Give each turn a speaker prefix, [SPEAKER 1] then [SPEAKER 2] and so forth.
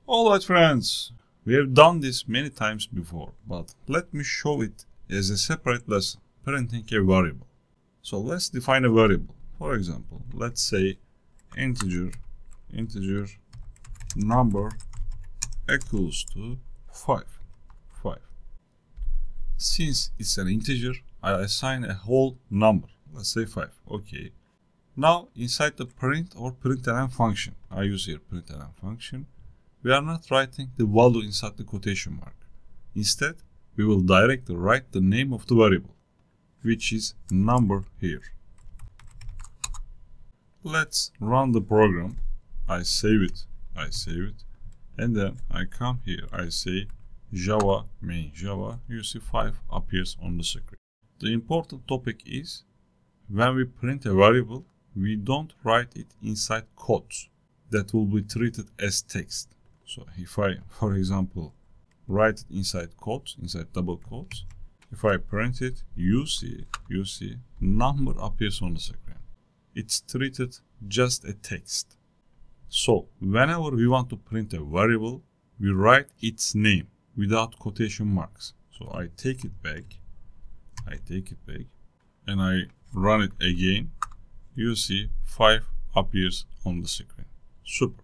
[SPEAKER 1] Alright friends, we have done this many times before, but let me show it as a separate lesson, printing a variable. So let's define a variable. For example, let's say integer number equals to 5. Since it's an integer, I assign a whole number. Let's say 5. Okay. Now inside the print or println function, I use here println function, we are not writing the value inside the quotation mark. Instead, we will directly write the name of the variable, which is number here. Let's run the program. I save it, and then I come here, I say Java main Java, you see 5 appears on the screen. The important topic is, when we print a variable, we don't write it inside quotes. That will be treated as text. So if I, for example, write it inside quotes, inside double quotes, if I print it, you see number appears on the screen. It's treated just a text. So whenever we want to print a variable, we write its name without quotation marks. So I take it back, and I run it again. You see 5 appears on the screen. Super.